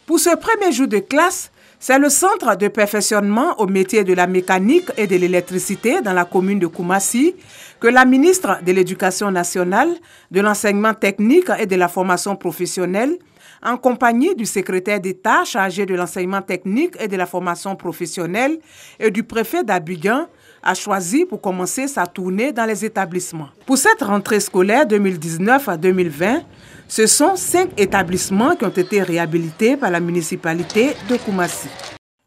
Pour ce premier jour de classe, c'est le centre de perfectionnement au métier de la mécanique et de l'électricité dans la commune de Koumassi que la ministre de l'Éducation nationale, de l'enseignement technique et de la formation professionnelle, en compagnie du secrétaire d'État chargé de l'enseignement technique et de la formation professionnelle et du préfet d'Abidjan, a choisi pour commencer sa tournée dans les établissements. Pour cette rentrée scolaire 2019-2020, ce sont 5 établissements qui ont été réhabilités par la municipalité de Koumassi.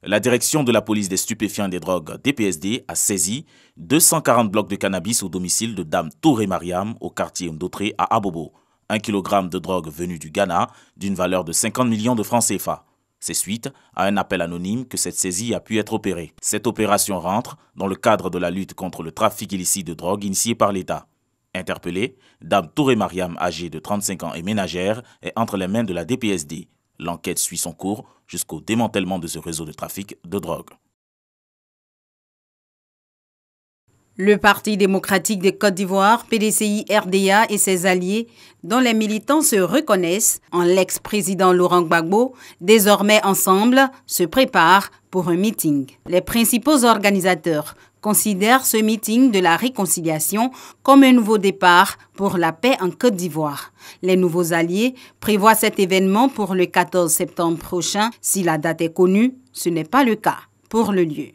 La direction de la police des stupéfiants et des drogues, DPSD, a saisi 240 blocs de cannabis au domicile de Dame Touré Mariam au quartier Ndotré à Abobo. 1 kg de drogue venue du Ghana d'une valeur de 50 millions de francs CFA. C'est suite à un appel anonyme que cette saisie a pu être opérée. Cette opération rentre dans le cadre de la lutte contre le trafic illicite de drogue initiée par l'État. Interpellée, Dame Touré Mariam, âgée de 35 ans et ménagère, est entre les mains de la DPSD. L'enquête suit son cours jusqu'au démantèlement de ce réseau de trafic de drogue. Le Parti démocratique de Côte d'Ivoire, PDCI-RDA et ses alliés, dont les militants se reconnaissent en l'ex-président Laurent Gbagbo, désormais ensemble, se préparent pour un meeting. Les principaux organisateurs considèrent ce meeting de la réconciliation comme un nouveau départ pour la paix en Côte d'Ivoire. Les nouveaux alliés prévoient cet événement pour le 14 septembre prochain. Si la date est connue, ce n'est pas le cas pour le lieu.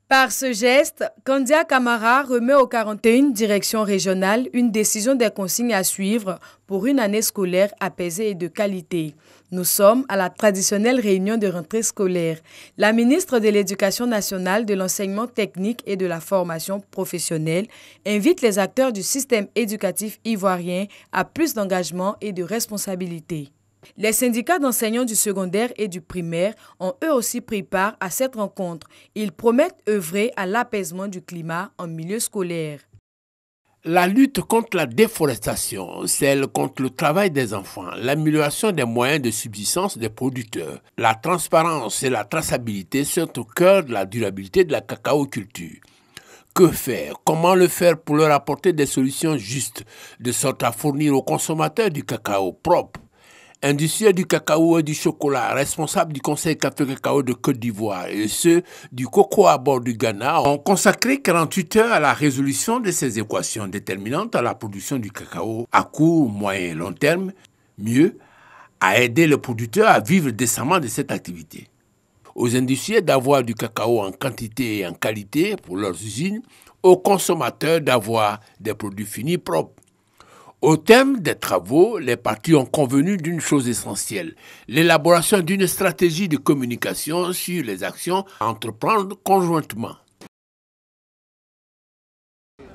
Par ce geste, Kandia Camara remet aux 41 directions régionales une décision des consignes à suivre pour une année scolaire apaisée et de qualité. Nous sommes à la traditionnelle réunion de rentrée scolaire. La ministre de l'Éducation nationale, de l'enseignement technique et de la formation professionnelle invite les acteurs du système éducatif ivoirien à plus d'engagement et de responsabilité. Les syndicats d'enseignants du secondaire et du primaire ont eux aussi pris part à cette rencontre. Ils promettent œuvrer à l'apaisement du climat en milieu scolaire. La lutte contre la déforestation, celle contre le travail des enfants, l'amélioration des moyens de subsistance des producteurs, la transparence et la traçabilité sont au cœur de la durabilité de la cacaoculture. Que faire? Comment le faire pour leur apporter des solutions justes, de sorte à fournir aux consommateurs du cacao propre? Industriels du cacao et du chocolat, responsables du Conseil Café Cacao de Côte d'Ivoire et ceux du cocoa à bord du Ghana ont consacré 48 heures à la résolution de ces équations déterminantes à la production du cacao à court, moyen et long terme, mieux, à aider les producteurs à vivre décemment de cette activité. Aux industriels d'avoir du cacao en quantité et en qualité pour leurs usines, aux consommateurs d'avoir des produits finis propres. Au terme des travaux, les parties ont convenu d'une chose essentielle, l'élaboration d'une stratégie de communication sur les actions à entreprendre conjointement.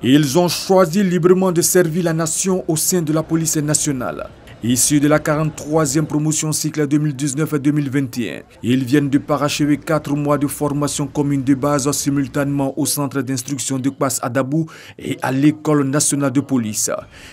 Ils ont choisi librement de servir la nation au sein de la police nationale. Issus de la 43e promotion cycle 2019-2021, ils viennent de parachever 4 mois de formation commune de base simultanément au centre d'instruction de Kouass à Dabou et à l'école nationale de police.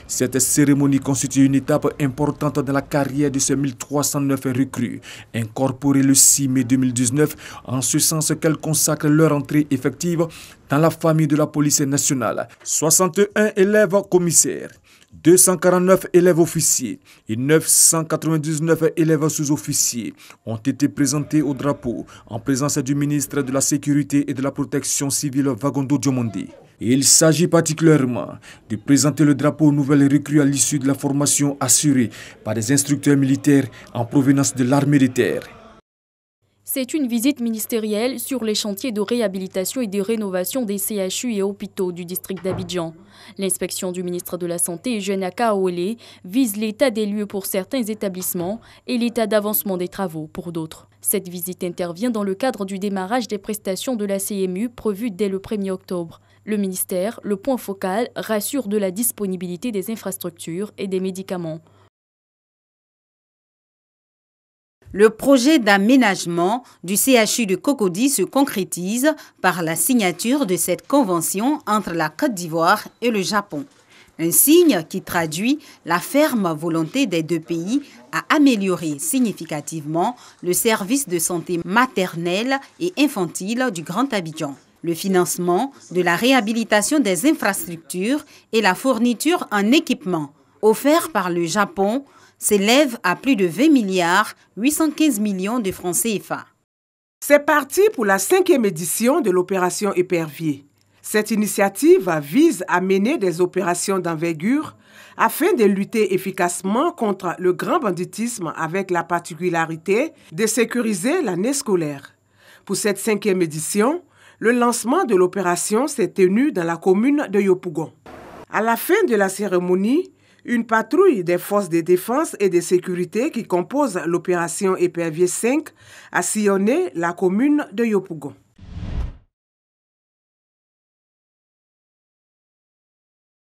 Cette cérémonie constitue une étape importante dans la carrière de ces 1309 recrues, incorporées le 6 mai 2019, en ce sens qu'elles consacrent leur entrée effective dans la famille de la police nationale. 61 élèves commissaires, 249 élèves officiers et 999 élèves sous-officiers ont été présentés au drapeau en présence du ministre de la Sécurité et de la Protection civile Vagondo Diomondi. Il s'agit particulièrement de présenter le drapeau aux nouvelles recrues à l'issue de la formation assurée par des instructeurs militaires en provenance de l'armée de terre. C'est une visite ministérielle sur les chantiers de réhabilitation et de rénovation des CHU et hôpitaux du district d'Abidjan. L'inspection du ministre de la Santé, Eugène Akaolé, vise l'état des lieux pour certains établissements et l'état d'avancement des travaux pour d'autres. Cette visite intervient dans le cadre du démarrage des prestations de la CMU prévues dès le 1er octobre. Le ministère, le point focal, rassure de la disponibilité des infrastructures et des médicaments. Le projet d'aménagement du CHU de Cocody se concrétise par la signature de cette convention entre la Côte d'Ivoire et le Japon. Un signe qui traduit la ferme volonté des deux pays à améliorer significativement le service de santé maternelle et infantile du Grand Abidjan. Le financement de la réhabilitation des infrastructures et la fourniture en équipement offerts par le Japon s'élève à plus de 20 milliards 815 millions de francs CFA. C'est parti pour la 5e édition de l'opération Épervier. Cette initiative vise à mener des opérations d'envergure afin de lutter efficacement contre le grand banditisme avec la particularité de sécuriser l'année scolaire. Pour cette 5e édition, le lancement de l'opération s'est tenu dans la commune de Yopougon. À la fin de la cérémonie, une patrouille des forces de défense et de sécurité qui compose l'opération Épervier 5 a sillonné la commune de Yopougon.